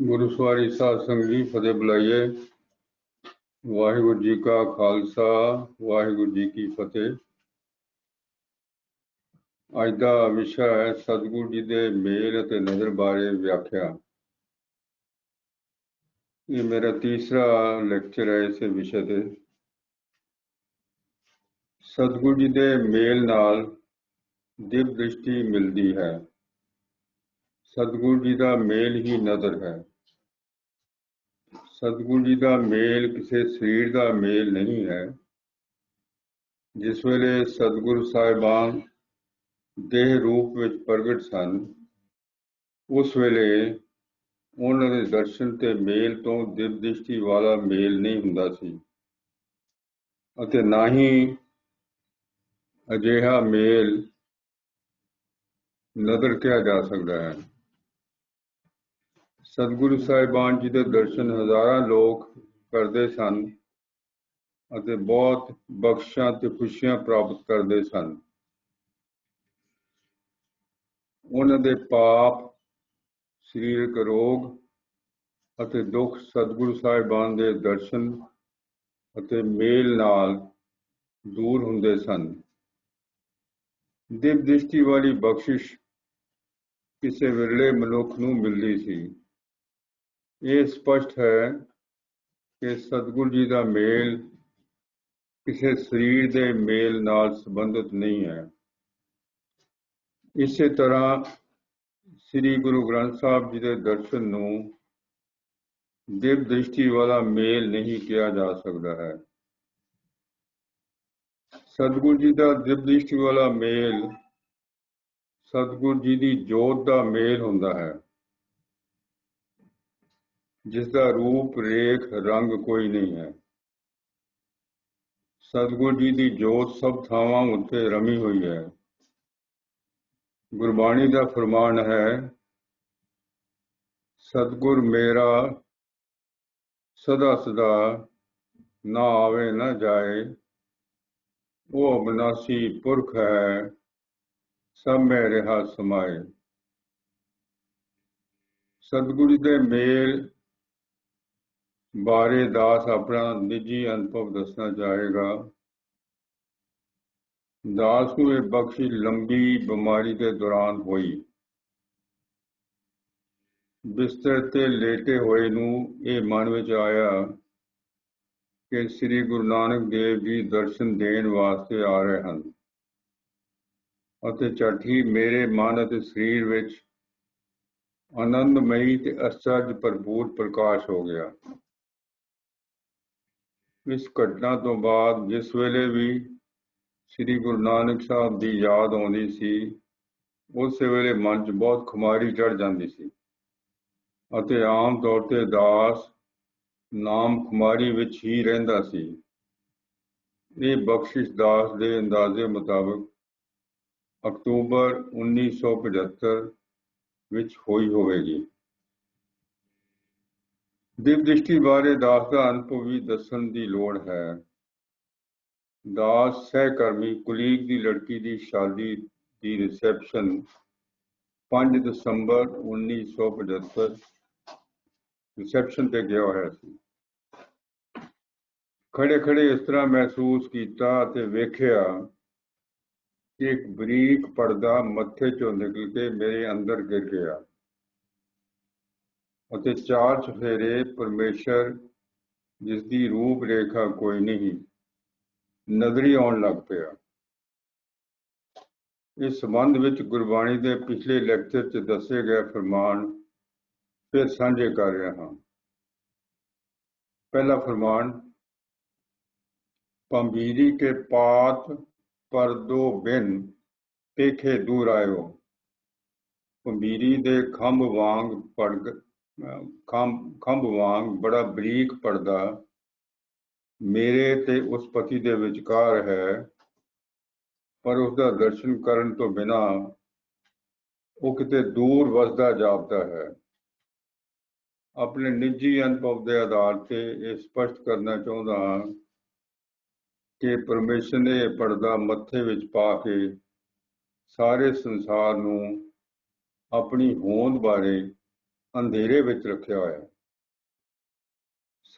गुरु सवारी साध संगत जी फतेह बुलाइए। वाहिगुरु जी का खालसा वाहिगुरु जी की फतेह। अज का विषय है सतगुरु जी के मेल अते नज़र बारे व्याख्या। ये मेरा तीसरा लैक्चर है इस विषय पे। सतगुरु जी के मेल नाल दिव्य दृष्टि मिलती है। सतगुरु जी का मेल ही नज़र है। सतगुरु जी का मेल किसी शरीर का मेल नहीं है। जिस वेले सतगुरु साहिबान देह रूप में प्रगट सन उस वेले उन्हां दे दर्शन ते मेल तो दिव्य दृष्टि वाला मेल नहीं हुंदा सी अते ना ही अजिहा मेल नज़र किया जा सकता है। सतगुरु साहिबान जी के दर्शन हज़ारां लोग करते सन अते बहुत बख्शिशां ते खुशियां प्राप्त करते सन। उन्हां दे पाप शरीरक रोग अते दुख सतगुरु साहिबान दे दर्शन अते मेल नाल दूर हुंदे सन। दिव्य दृष्टि वाली बख्शिश किसी विरले मनुख नूं मिलदी सी। ये स्पष्ट है कि सतगुरु जी का मेल किसी शरीर के मेल नाल संबंधित नहीं है। इसे तरह श्री गुरु ग्रंथ साहब जी के दर्शन नूं दिव्य दृष्टि वाला मेल नहीं किया जा सकता है। सतगुरु जी का दिव्य दृष्टि वाला मेल सतगुरु जी की जोत का मेल हुंदा है, जिसका रूप रेख रंग कोई नहीं है। सतगुरु जी की जोत सब थावां उत्ते रमी हुई है। गुरबाणी का फरमान है, सतगुर मेरा सदा सदा ना आवे ना जाए, वो अविनाशी पुरख है सब में रहा समाए। सतगुरु के मेल बारे दास अपना निजी अनुभव दसना चाहेगा। दास को यह बख्शी लंबी बीमारी के दौरान हुई। बिस्तर ते लेटे हुए नूं ये मन विच आया कि श्री गुरु नानक देव जी दर्शन देण वास्ते आ रहे हैं अते झट ही मेरे मन अते शरीर विच आनंदमयी ते आश्चर्य भरपूर प्रकाश हो गया। इस घटना तो बाद जिस वेले भी श्री गुरु नानक साहब की याद आउंदी सी उस वेले मन च बहुत खुमारी चढ़ जाती सी अते आम तौर ते दास नाम खुमारी विच ही रहिंदा सी। ये बख्शिश दास के अंदाजे मुताबिक अक्तूबर 1975 विच होई होवेगी। दिव्य दृष्टि बारे दास का अनुभव भी दसन की लोड़ है। दास सहकर्मी कुलीग की लड़की की शादी की रिसैप्शन 5 दिसंबर 1975 रिसैप्शन ते गया होया सी। खड़े खड़े इस तरह महसूस किया ते वेखिया कि एक बरीक पर्दा मत्थे चों निकल के मेरे अंदर गिर गया अते चार चफेरे परमेश्वर जिसकी रूप रेखा कोई नहीं नजरी आउण लग पिया। इस संबंध विच गुरबाणी के पिछले लैक्चर च दसे गए फरमान फिर साझे कर रहा हाँ। पहला फरमान, पंबीरी के पात पर दो बिन पेखे दूर आयो। पंबीरी दे खंभ वांग बड़ा बरीक पर्दा मेरे ते उस पति दे विचकार है, पर उसका दर्शन करन तो बिना वो किते दूर वसदा जापदा है। अपने निजी अनुभव के आधार से ये स्पष्ट करना चाहता हाँ कि परमेश्वर ने यह पर्दा मत्थे विच पा के सारे संसार नूं अपनी होंद बारे अंधेरे विच रखिया होया।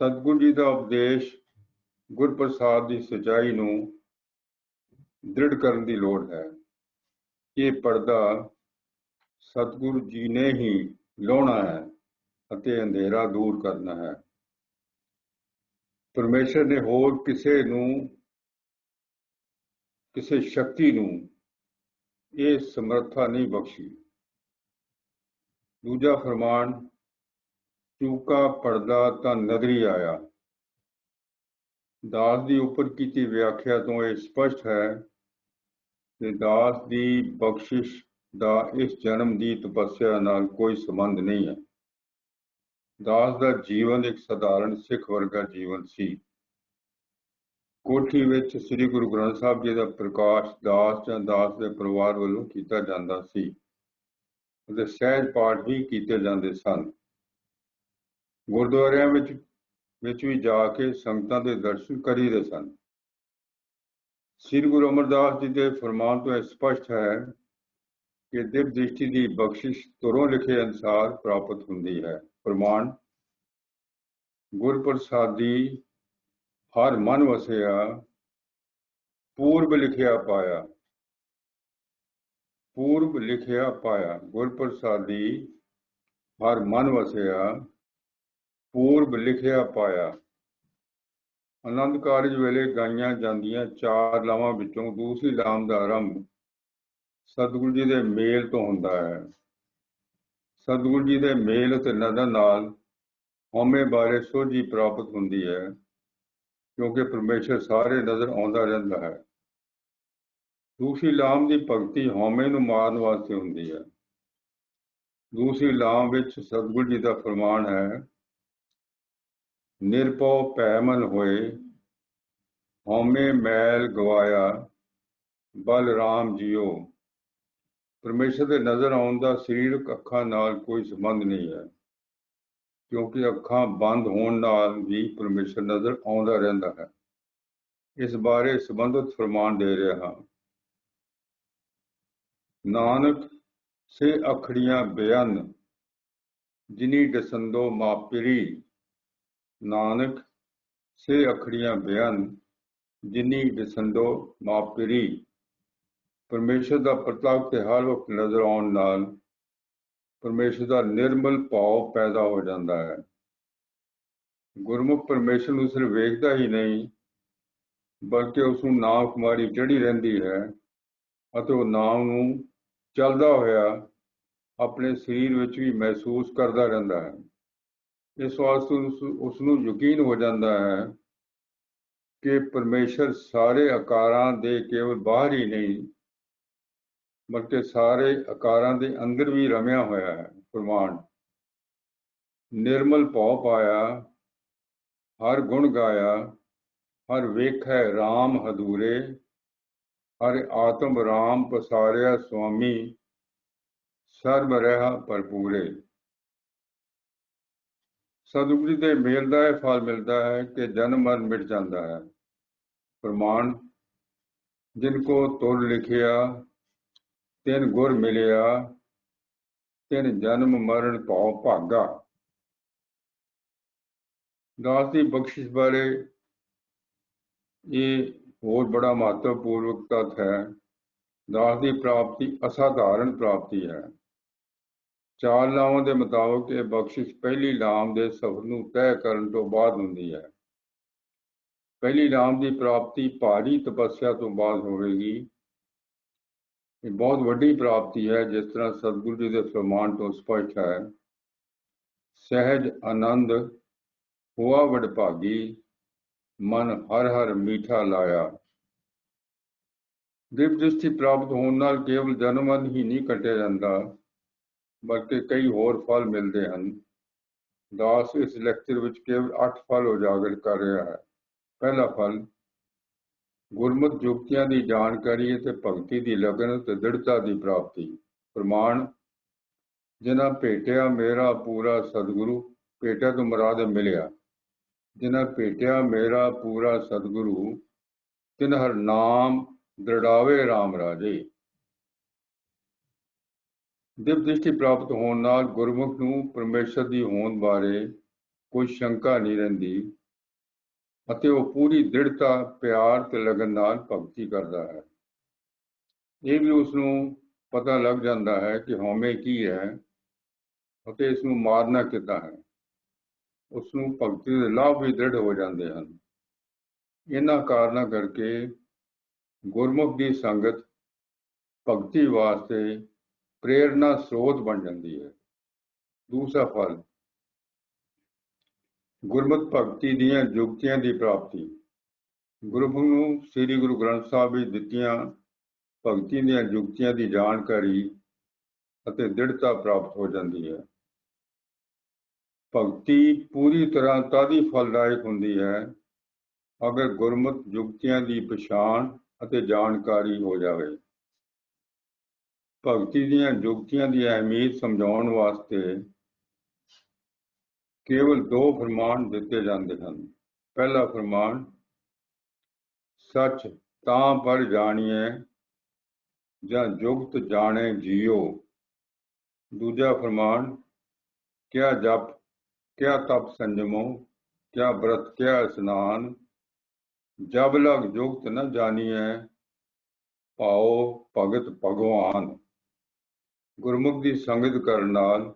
सतगुरु जी का उपदेश गुरप्रसाद की सच्चाई नूं दृढ़ करन दी लोड़ है। ये पर्दा सतगुरु जी ने ही लाउणा है अते अंधेरा दूर करना है। परमेश्वर ने होर किसी शक्ति नूं ये समर्था नहीं बख्शी। दूजा फरमान, चूका पर्दा तां नजरी आया। दास की उपर की व्याख्या तो यह स्पष्ट है कि दास की बख्शिश का इस जन्म की तपस्या नाल कोई संबंध नहीं है। दास का जीवन एक साधारण सिख वर्गा जीवन सी। कोठी विच श्री गुरु ग्रंथ साहब जी का प्रकाश दास जां दास के परिवार वालों कीता जांदा सी अते सहज पाठ भी कीते जांदे सन। गुरुद्वारियां विच भी जाके संगतां दे दर्शन करीदे सन। श्री गुरु अमरदास जी के फरमान तो यह स्पष्ट है कि दिव्य दृष्टि की बख्शिश तुरों लिखे अनुसार प्राप्त होंदी है। प्रमाण, गुरप्रसादी हर मन वसिया पूर्व लिखिया पाया। पूर्व लिखिया पाया। गुरप्रसादी हर मन वसिया पूर्व लिखिया पाया। आनंद कारज वेले गाइया जांदियां चार लावां विचों दूसरी लाम का आरंभ सतगुरु जी के मेल तो होंदा है। सतगुरु जी के मेल अते नजर नाल हौमे बारे सोझी प्राप्त होंदी है, क्योंकि परमेश्वर सारे नजर आउंदा रहिंदा है। दूसरी लाम की भगती हौमे नूं मारन वास्ते होंदी है। दूसरी लाम विच सतगुरु जी का फरमान है, निरभौ पैमन होए हौमे मैल गवाया बल राम जियो। परमेश्वर के नजर आउण दा सरीरक अखां नाल कोई संबंध नहीं है, क्योंकि अखां बंद होण नाल भी परमेश्वर नजर आउंदा रहिंदा है। इस बारे संबंधित फरमान दे रहा हाँ। नानक से अखड़ियां बेअन जिनी डसंदो मापिरी। नानक से अखड़ियां बेअन जिनी डसंदो मापिरी। परमेश्वर का प्रताप ते हर वक्त नजर आउण नाल परमेश्वर का निर्मल भाव पैदा हो जाता है। गुरमुख परमेश्वर नूं सिर्फ वेखदा ही नहीं, बल्कि उसनूं नाम कुमारी चढ़ी रहिंदी है अते वो नाम नूं चलदा होया अपने शरीर विच भी महसूस करता रहिंदा है। इस वास्ते उसनूं यकीन हो जाता है कि परमेश्वर सारे आकारां दे केवल बाहर ही नहीं, बल्कि सारे आकारां दे अंदर भी रमिया होया है। प्रमाण, निर्मल भाव पाया हर गुण गाया हर वेखै राम हदूरे। हर आत्म राम पसारिया स्वामी सर्व रहा भरपूरे। सतगुरु के मेल का यह फल मिलता है कि जन्म मरण मिट जाता है। प्रमाण, जिनको तुर लिखिया तिन गुर मिलिया तिन जन्म मरण भाव भागा। दास की बख्शिश बारे ये और बड़ा महत्वपूर्वक तथ्य है। दास की प्राप्ति असाधारण प्राप्ति है। चार लावां के मुताबिक यह बख्शिश पहली लाम के सफर नूं तय करन तो बाद हुंदी है। पहली लाम की प्राप्ति भारी तपस्या तो बाद होवेगी। ये बहुत वड्डी प्राप्ति है, जिस तरह सतगुरु जी के फरमान तो स्पष्ट है, सहज आनंद हुआ वडभागी मन हर हर मीठा लाया। दिव्य दृष्टि प्राप्त होने नाल केवल जन्म ही नहीं कटिया जाता, बल्कि कई होर फल मिलते हैं। दास इस लैक्चर विच केवल 8 फल उजागर कर रहा है। पहला फल, गुरमत जुक्तियां की जानकारी ते भगती की लगन ते दृढ़ता की प्राप्ति। प्रमाण, जिन्हां भेटिया मेरा पूरा सतगुरु। भेटिया तो मुराद मिलिया। जिन्हां भेटिया मेरा पूरा सतगुरु तिन हर नाम दृढ़ावे राम राजे। ਦਿਵ ਦ੍ਰਿਸ਼ਟੀ ਪ੍ਰਾਪਤ ਹੋਣ ਨਾਲ ਗੁਰਮੁਖ ਨੂੰ ਪਰਮੇਸ਼ਰ ਦੀ ਹੋਂਦ ਬਾਰੇ ਕੋਈ ਸ਼ੰਕਾ ਨਹੀਂ ਰਹਿੰਦੀ ਅਤੇ ਉਹ ਪੂਰੀ ਦ੍ਰਿੜਤਾ, ਪਿਆਰ ਤੇ ਲਗਨ ਨਾਲ ਭਗਤੀ ਕਰਦਾ ਹੈ। ਇਹ ਵੀ ਉਸ ਨੂੰ ਪਤਾ ਲੱਗ ਜਾਂਦਾ ਹੈ ਕਿ ਹਉਮੈ ਕੀ ਹੈ ਅਤੇ ਇਸ ਨੂੰ ਮਾਰਨਾ ਕਿੱਦਾਂ ਹੈ। ਉਸ ਨੂੰ ਭਗਤੀ ਦੇ ਲਾਭ ਵੀ ਦ੍ਰਿੜ ਹੋ ਜਾਂਦੇ ਹਨ। ਇਹਨਾਂ ਕਾਰਨਾਂ ਕਰਕੇ ਗੁਰਮੁਖ ਦੀ ਸੰਗਤ ਭਗਤੀ ਵਾਸਤੇ ਪ੍ਰੇਰਨਾ ਸਰੋਤ ਬਣ ਜਾਂਦੀ ਹੈ। ਦੂਸਰਾ ਫਲ, ਗੁਰਮਤਿ ਭਗਤੀ ਦੀਆਂ ਜੁਗਤੀਆਂ ਦੀ ਪ੍ਰਾਪਤੀ। ਗੁਰਮੁਖ ਨੂੰ ਸ੍ਰੀ ਗੁਰੂ ਗ੍ਰੰਥ ਸਾਹਿਬ ਵਿੱਚ ਦਿੱਤੀਆਂ ਭਗਤੀ ਦੀਆਂ ਜੁਗਤੀਆਂ ਦੀ ਜਾਣਕਾਰੀ ਅਤੇ ਦ੍ਰਿੜਤਾ ਪ੍ਰਾਪਤ ਹੋ ਜਾਂਦੀ ਹੈ। ਭਗਤੀ ਪੂਰੀ ਤਰ੍ਹਾਂ ਤਦ ਹੀ ਫਲਦਾਇਕ ਹੁੰਦੀ ਹੈ ਅਗਰ ਗੁਰਮਤਿ ਜੁਗਤੀਆਂ ਦੀ ਪਛਾਣ ਅਤੇ ਜਾਣਕਾਰੀ ਹੋ ਜਾਵੇ। ਭਗਤੀ ਦੀਆਂ ਜੁਗਤੀਆਂ ਦੀ ਅਹਿਮੀਅਤ ਸਮਝਾਉਣ ਵਾਸਤੇ ਕੇਵਲ 2 ਫਰਮਾਨ ਦਿੱਤੇ ਜਾਂਦੇ ਹਨ। ਪਹਿਲਾ ਫਰਮਾਨ, ਸੱਚ ਤਾਂ ਪਰ ਜਾਣੀਐ ਜਾਂ ਜੁਗਤ ਜਾਣੇ ਜੀਓ। ਦੂਜਾ ਫਰਮਾਨ, ਕਿਆ ਜਪ ਕਿਆ ਤਪ ਸੰਜਮੋ, ਕਿਆ ਬ੍ਰਤ ਕਿਆ ਇਸਨਾਨ, ਜਬ ਲਗ ਜੁਗਤ ਨ ਜਾਣੀਐ, ਭਾਉ ਭਗਤ ਭਗਵਾਨ। ਗੁਰਮੁਖ ਦੀ ਸੰਗਤ ਕਰਨ ਨਾਲ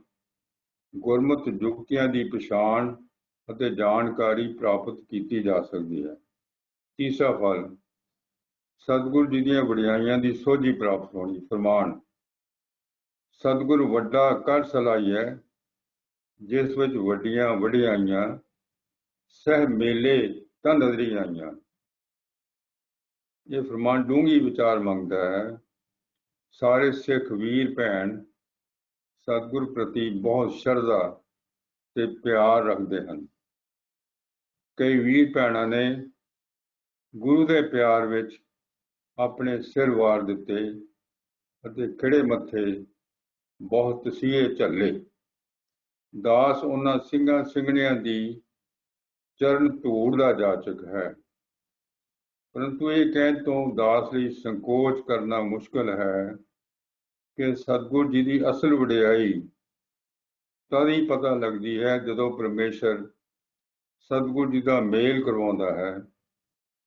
ਗੁਰਮਤਿ ਜੁਗਤੀਆਂ ਦੀ ਪਛਾਣ ਅਤੇ ਜਾਣਕਾਰੀ ਪ੍ਰਾਪਤ ਕੀਤੀ ਜਾ ਸਕਦੀ ਹੈ। ਤੀਸਰਾ ਫਲ, ਸਤਿਗੁਰ ਜੀ ਦੀਆਂ ਵਡਿਆਈਆਂ ਦੀ ਸੋਝੀ ਪ੍ਰਾਪਤ ਹੋਣੀ। ਫਰਮਾਨ, ਸਤਿਗੁਰ ਵੱਡਾ ਕਰ ਸਲਾਹੀਐ, ਜਿਸ ਵਿੱਚ ਵੱਡੀਆਂ ਵਡਿਆਈਆਂ ਸਹਿ ਮੇਲੇ ਤਾਂ ਨਜ਼ਰੀ ਆਈਆਂ। ਇਹ ਫਰਮਾਨ ਡੂੰਘੀ ਵਿਚਾਰ ਮੰਗਦਾ ਹੈ। ਸਾਰੇ ਸਿੱਖ ਵੀਰ ਭੈਣ ਸਤਿਗੁਰ ਪ੍ਰਤੀ ਬਹੁਤ ਸ਼ਰਧਾ ਤੇ ਪਿਆਰ ਰੱਖਦੇ ਹਨ। ਕਈ ਵੀਰ ਭੈਣਾਂ ਨੇ ਗੁਰੂ ਦੇ ਪਿਆਰ ਵਿੱਚ ਆਪਣੇ ਸਿਰ ਵਾਰ ਦਿੱਤੇ ਅਤੇ ਖਿੜੇ ਮੱਥੇ ਬਹੁਤ ਤਸੀਹੇ ਝੱਲੇ। ਦਾਸ ਉਹਨਾਂ ਸਿੰਘਾਂ ਸਿੰਘਣੀਆਂ ਦੀ ਚਰਨ ਧੂੜ ਦਾ ਜਾਚਕ ਹੈ, ਪਰੰਤੂ ਇਹ ਕਹਿਣ ਤੋਂ ਦਾਸ ਲਈ ਸੰਕੋਚ ਕਰਨਾ ਮੁਸ਼ਕਲ ਹੈ ਕਿ ਸਤਿਗੁਰ ਜੀ ਦੀ ਅਸਲ ਵਡਿਆਈ ਤਦ ਹੀ ਪਤਾ ਲੱਗਦੀ ਹੈ ਜਦੋਂ ਪਰਮੇਸ਼ਰ ਸਤਿਗੁਰ ਜੀ ਦਾ ਮੇਲ ਕਰਵਾਉਂਦਾ ਹੈ,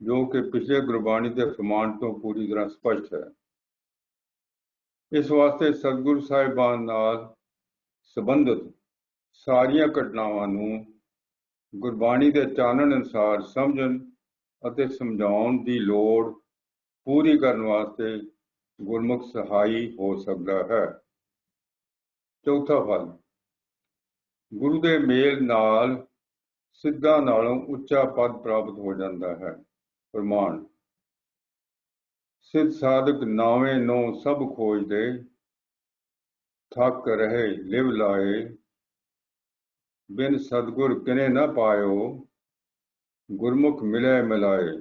ਜੋ ਕਿ ਪਿਛਲੇ ਗੁਰਬਾਣੀ ਦੇ ਫਰਮਾਨ ਤੋਂ ਪੂਰੀ ਤਰ੍ਹਾਂ ਸਪਸ਼ਟ ਹੈ। ਇਸ ਵਾਸਤੇ ਸਤਿਗੁਰੂ ਸਾਹਿਬਾਨ ਨਾਲ ਸੰਬੰਧਿਤ ਸਾਰੀਆਂ ਘਟਨਾਵਾਂ ਨੂੰ ਗੁਰਬਾਣੀ ਦੇ ਚਾਨਣ ਅਨੁਸਾਰ ਸਮਝਣ ਅਤੇ ਸਮਝਾਉਣ ਦੀ ਲੋੜ ਪੂਰੀ ਕਰਨ ਵਾਸਤੇ ਗੁਰਮੁਖ ਸਹਾਈ ਹੋ ਸਕਦਾ ਹੈ। ਚੌਥਾ ਫਲ, ਗੁਰੂ ਦੇ ਮੇਲ ਨਾਲ ਸਿੱਧਾਂ ਨਾਲੋਂ ਉੱਚਾ ਪਦ ਪ੍ਰਾਪਤ ਹੋ ਜਾਂਦਾ ਹੈ। ਪ੍ਰਮਾਣ, ਸਿੱਧ ਸਾਧਕ ਨਾਵੇਂ ਨੋ ਸਭ ਖੋਜਦੇ, ਥੱਕ ਰਹੇ ਲਿਵ ਲਾਏ, ਬਿਨ ਸਤਿਗੁਰ ਕਿਨੇ ਨਾ ਪਾਇਓ, ਗੁਰਮੁਖ ਮਿਲੇ ਮਿਲਾਏ।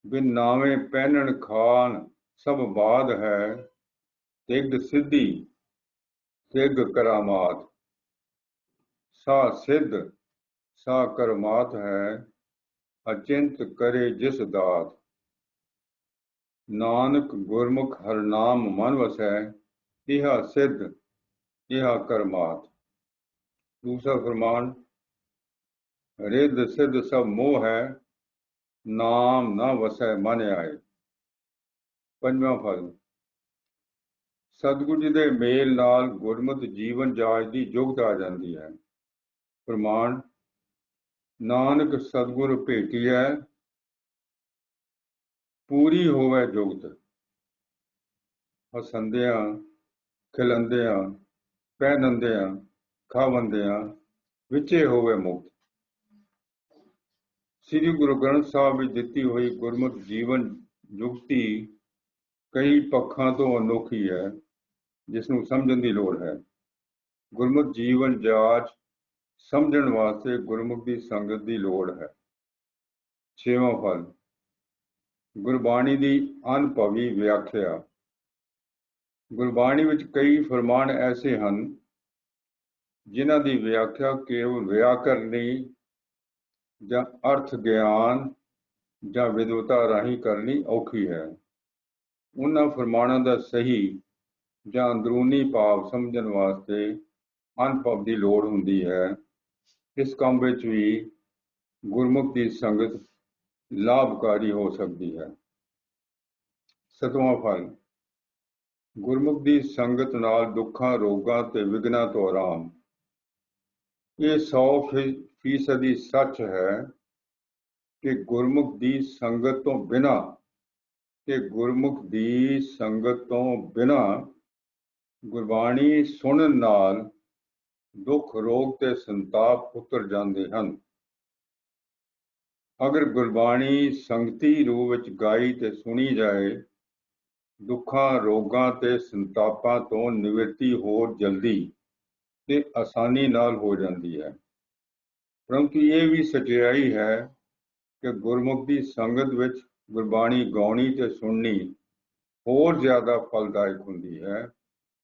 ਬਿਨ ਨਾਵੇਂ ਪਹਿਨਣ ਖਾਨ ਸਭ ਬਾਦ ਹੈ, ਤਿਗ ਸਿੱਧੀ ਤਿਗ ਕਰਾਮਾਤ। ਸਾ ਸਿੱਧ ਸਾ ਕਰਮਾਤ ਹੈ, ਅਚਿੰਤ ਕਰੇ ਜਿਸ ਦਾਤ। ਨਾਨਕ ਗੁਰਮੁਖ ਹਰ ਨਾਮ ਮਨ ਵਸੈ, ਇਹਾ ਸਿੱਧ ਇਹਾ ਕਰਮਾਤ। ਦੂਸਰਾ ਫਰਮਾਨ, ਰਿੱਧ ਸਿੱਧ ਸਭ ਮੋਹ ਹੈ, ਨਾਮ ਨਾ ਵਸੈ ਮਨ ਆਏ। ਪੰਜਵਾਂ ਫਲ, ਸਤਿਗੁਰੂ ਜੀ ਦੇ ਮੇਲ ਨਾਲ ਗੁਰਮਤਿ ਜੀਵਨ ਜਾਚ ਦੀ ਜੁਗਤ ਆ ਜਾਂਦੀ ਹੈ। ਪ੍ਰਮਾਣ, ਨਾਨਕ ਸਤਿਗੁਰ ਭੇਟੀਐ, ਪੂਰੀ ਹੋਵੇ ਜੁਗਤ। ਹਸੰਦਿਆਂ ਖਿਲੰਦਿਆਂ ਪਹਿਨੰਦਿਆਂ ਖਾਵੰਦਿਆਂ ਵਿਚੇ ਹੋਵੇ ਮੁਕਤ। ਸ੍ਰੀ ਗੁਰੂ ਗ੍ਰੰਥ ਸਾਹਿਬ ਵਿੱਚ ਦਿੱਤੀ ਹੋਈ ਗੁਰਮਤਿ ਜੀਵਨ ਜੁਗਤੀ ਕਈ ਪੱਖਾਂ ਤੋਂ ਅਨੋਖੀ ਹੈ, ਜਿਸ ਨੂੰ ਸਮਝਣ ਦੀ ਲੋੜ ਹੈ। ਗੁਰਮਤਿ ਜੀਵਨ ਜਾਚ ਸਮਝਣ ਵਾਸਤੇ ਗੁਰਮੁਖ ਦੀ ਸੰਗਤ ਦੀ ਲੋੜ ਹੈ। ਛੇਵਾਂ ਫਲ, ਗੁਰਬਾਣੀ ਦੀ ਅਨੁਭਵੀ ਵਿਆਖਿਆ। ਗੁਰਬਾਣੀ ਵਿੱਚ ਕਈ ਫਰਮਾਨ ਐਸੇ ਹਨ ਜਿਨ੍ਹਾਂ ਦੀ ਵਿਆਖਿਆ ਕੇਵਲ ਵਿਆਕਰਨੀ ਜਾਂ ਅਰਥ ਗਿਆਨ ਜਾਂ ਵਿਦਵਤਾ ਰਾਹੀਂ ਕਰਨੀ ਔਖੀ ਹੈ। ਉਹਨਾਂ ਫਰਮਾਨਾਂ ਦਾ ਸਹੀ ਜਾਂ ਅੰਦਰੂਨੀ ਭਾਵ ਸਮਝਣ ਵਾਸਤੇ ਅਨੁਭਵ ਦੀ ਲੋੜ ਹੁੰਦੀ ਹੈ। ਇਸ ਕੰਮ ਵਿੱਚ ਵੀ ਗੁਰਮੁਖ ਦੀ ਸੰਗਤ ਲਾਭਕਾਰੀ ਹੋ ਸਕਦੀ ਹੈ। 7ਵਾਂ ਫਲ, ਗੁਰਮੁਖ ਦੀ ਸੰਗਤ ਨਾਲ ਦੁੱਖਾਂ, ਰੋਗਾਂ ਤੇ ਵਿਘਨਾਂ ਤੋਂ ਆਰਾਮ। ਇਹ 100% ਸੱਚ ਹੈ ਕਿ ਗੁਰਮੁਖ ਦੀ ਸੰਗਤ ਤੋਂ ਬਿਨਾਂ ਗੁਰਬਾਣੀ ਸੁਣਨ ਨਾਲ ਦੁੱਖ, ਰੋਗ ਤੇ ਸੰਤਾਪ ਉਤਰ ਜਾਂਦੇ ਹਨ। ਅਗਰ ਗੁਰਬਾਣੀ ਸੰਗਤੀ ਰੂਪ ਵਿੱਚ ਗਾਈ ਤੇ ਸੁਣੀ ਜਾਏ, ਦੁੱਖਾਂ, ਰੋਗਾਂ ਤੇ ਸੰਤਾਪਾਂ ਤੋਂ ਨਿਵਰਤੀ ਹੋਰ ਜਲਦੀ ਤੇ ਆਸਾਨੀ ਨਾਲ ਹੋ ਜਾਂਦੀ ਹੈ। ਪਰੰਤੂ ਇਹ ਵੀ ਸਚਾਈ ਹੈ ਕਿ ਗੁਰਮੁਖ ਦੀ ਸੰਗਤ ਵਿੱਚ ਗੁਰਬਾਣੀ ਗਾਉਣੀ ਤੇ ਸੁਣਨੀ ਹੋਰ ਜ਼ਿਆਦਾ ਫਲਦਾਇਕ ਹੁੰਦੀ ਹੈ,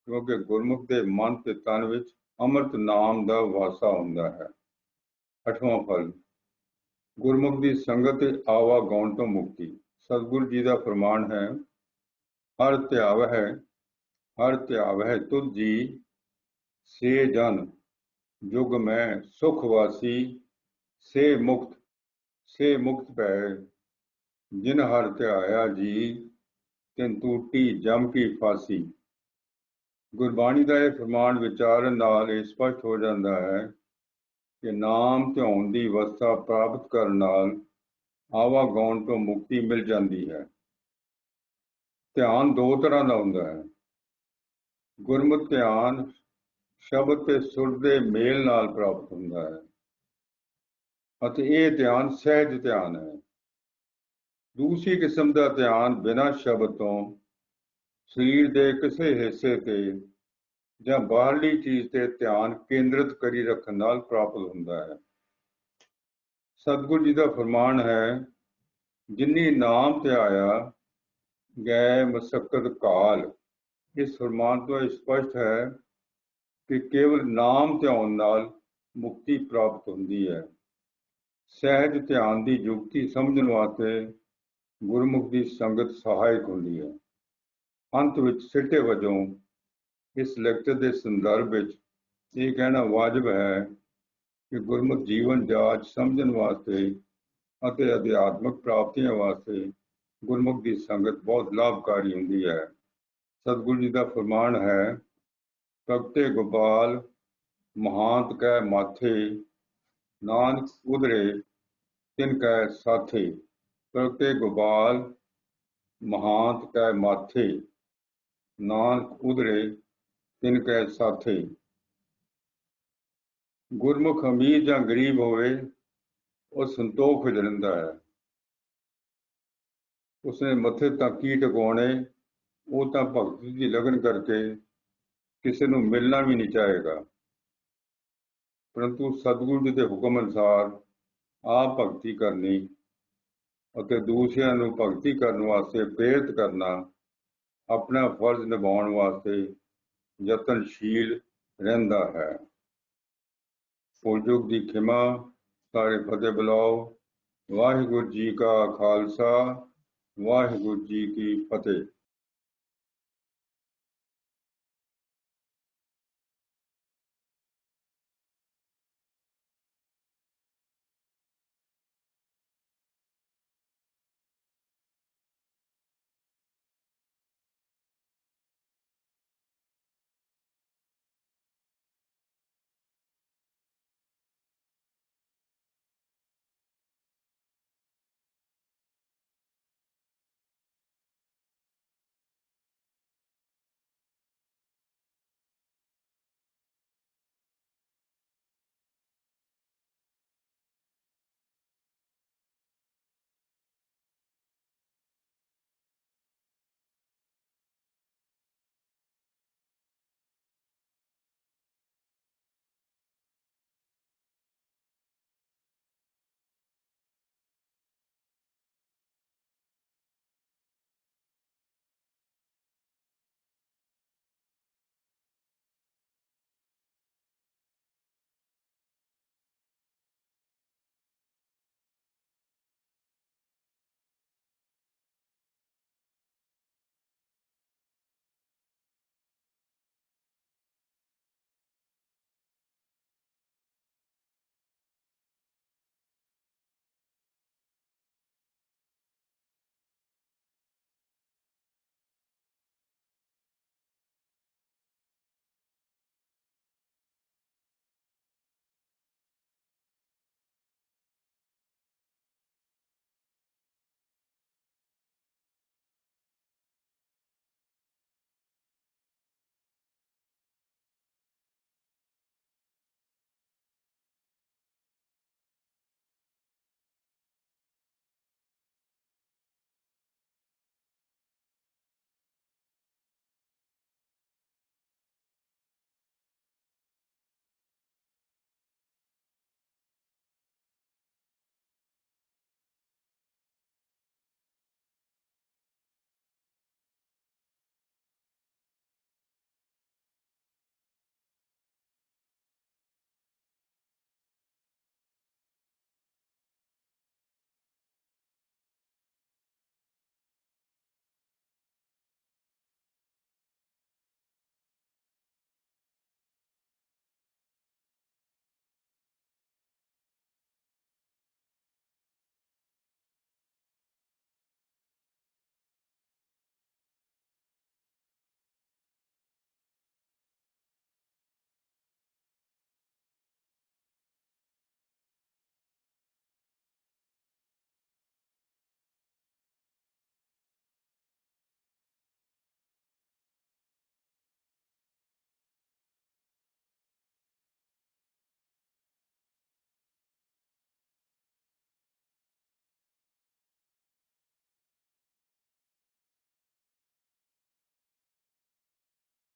ਕਿਉਂਕਿ ਗੁਰਮੁਖ ਦੇ ਮਨ ਤੇ ਤਨ ਵਿੱਚ ਅੰਮ੍ਰਿਤ ਨਾਮ ਦਾ ਵਾਸਾ ਹੁੰਦਾ ਹੈ। 8ਵਾਂ ਫਲ, ਗੁਰਮੁਖ ਦੀ ਸੰਗਤ ਤੇ ਆਵਾ ਗਾਉਣ ਤੋਂ ਮੁਕਤੀ। ਸਤਿਗੁਰੂ ਜੀ ਦਾ ਫਰਮਾਨ ਹੈ, ਹਰ ਧਿਆਵਹਿ ਤੁਧ ਜੀ, ਸੇ ਜਨ ਜੁਗ ਮੈਂ ਸੁਖ ਵਾਸੀ, ਸੇ ਮੁਕਤ ਭੈ, ਜਿਨ ਹਰ ਧਿਆਇਆ ਜੀ, ਤਿਨ ਟੂਟੀ ਜਮ ਕੀ ਫਾਸੀ। ਗੁਰਬਾਣੀ ਦਾ ਇਹ ਫਰਮਾਨ ਵਿਚਾਰਨ ਨਾਲ ਇਹ ਸਪਸ਼ਟ ਹੋ ਜਾਂਦਾ ਹੈ ਕਿ ਨਾਮ ਧਿਆਉਣ ਦੀ ਅਵਸਥਾ ਪ੍ਰਾਪਤ ਕਰਨ ਨਾਲ ਆਵਾ ਗਾਉਣ ਤੋਂ ਮੁਕਤੀ ਮਿਲ ਜਾਂਦੀ ਹੈ। ਧਿਆਨ ਦੋ ਤਰ੍ਹਾਂ ਦਾ ਹੁੰਦਾ ਹੈ। ਗੁਰਮਤਿ ਧਿਆਨ ਸ਼ਬਦ ਤੇ ਸੁਰ ਦੇ ਮੇਲ ਨਾਲ ਪ੍ਰਾਪਤ ਹੁੰਦਾ ਹੈ ਅਤੇ ਇਹ ਧਿਆਨ ਸਹਿਜ ਧਿਆਨ ਹੈ। ਦੂਸਰੀ ਕਿਸਮ ਦਾ ਧਿਆਨ ਬਿਨਾਂ ਸ਼ਬਦ ਤੋਂ ਸਰੀਰ ਦੇ ਕਿਸੇ ਹਿੱਸੇ ਤੇ ਜਾਂ ਬਾਹਰਲੀ ਚੀਜ਼ ਤੇ ਧਿਆਨ ਕੇਂਦਰਿਤ ਕਰੀ ਰੱਖਣ ਨਾਲ ਪ੍ਰਾਪਤ ਹੁੰਦਾ ਹੈ। ਸਤਿਗੁਰੂ ਜੀ ਦਾ ਫਰਮਾਨ ਹੈ, ਜਿਨੀ ਨਾਮ ਧਿਆਇਆ ਗਏ ਮਸਕਤ ਕਾਲ। ਇਸ ਫਰਮਾਨ ਤੋਂ ਇਹ ਸਪਸ਼ਟ ਹੈ ਕਿ ਕੇਵਲ ਨਾਮ ਧਿਆਉਣ ਨਾਲ ਮੁਕਤੀ ਪ੍ਰਾਪਤ ਹੁੰਦੀ ਹੈ। ਸਹਿਜ ਧਿਆਨ ਦੀ ਯੁਕਤੀ ਸਮਝਣ ਵਾਸਤੇ ਗੁਰਮੁਖ ਦੀ ਸੰਗਤ ਸਹਾਇਕ ਹੁੰਦੀ ਹੈ। ਅੰਤ ਵਿੱਚ ਸਿੱਟੇ ਵਜੋਂ ਇਸ ਲੈਕਚਰ ਦੇ ਸੰਦਰਭ ਵਿੱਚ ਇਹ ਕਹਿਣਾ ਵਾਜਬ ਹੈ ਕਿ ਗੁਰਮੁਖ ਜੀਵਨ ਜਾਚ ਸਮਝਣ ਵਾਸਤੇ ਅਤੇ ਅਧਿਆਤਮਕ ਪ੍ਰਾਪਤੀਆਂ ਵਾਸਤੇ ਗੁਰਮੁਖ ਦੀ ਸੰਗਤ ਬਹੁਤ ਲਾਭਕਾਰੀ ਹੁੰਦੀ ਹੈ। ਸਤਿਗੁਰੂ ਜੀ ਦਾ ਫਰਮਾਨ ਹੈ, ਭਗਤੇ ਗੋਪਾਲ ਮਹਾਂਤ ਕੈ ਮਾਥੇ, ਨਾਨਕ ਉਧਰੇ ਤਿਨ ਕੈ ਸਾਥੇ। ਭਗਤੇ ਗੋਪਾਲ ਮਹਾਂਤ ਕੈ ਮਾਥੇ, ਨਾਨਕ ਉਧਰੇ ਤਿਨ ਕੈ ਸਾਥੇ। ਗੁਰਮੁਖ ਅਮੀਰ ਜਾਂ ਗਰੀਬ ਹੋਵੇ, ਉਹ ਸੰਤੋਖ ਵਿੱਚ ਰਹਿੰਦਾ ਹੈ। ਉਸਨੇ ਮੱਥੇ ਤੱਕ ਕੀ ਟਿਕਾਉਣੇ, ਉਹ ਤਾਂ ਭਗਤੀ ਦੀ ਲਗਨ ਕਰਕੇ ਕਿਸੇ ਨੂੰ ਮਿਲਣਾ ਵੀ ਨਹੀਂ ਚਾਹੇਗਾ। ਪਰੰਤੂ ਸਤਿਗੁਰੂ ਜੀ ਦੇ ਹੁਕਮ ਅਨੁਸਾਰ ਆਪ ਭਗਤੀ ਕਰਨੀ ਅਤੇ ਦੂਸਰਿਆਂ ਨੂੰ ਭਗਤੀ ਕਰਨ ਵਾਸਤੇ ਪ੍ਰੇਰਿਤ ਕਰਨਾ ਆਪਣਾ ਫਰਜ਼ ਨਿਭਾਉਣ ਵਾਸਤੇ ਯਤਨਸ਼ੀਲ ਰਹਿੰਦਾ ਹੈ। ਭੁੱਲ-ਚੂਕ ਦੀ ਖਿਮਾ, ਸਾਰੇ ਫਤਿਹ ਬੁਲਾਓ। ਵਾਹਿਗੁਰੂ ਜੀ ਕਾ ਖਾਲਸਾ, ਵਾਹਿਗੁਰੂ ਜੀ ਕੀ ਫਤਿਹ।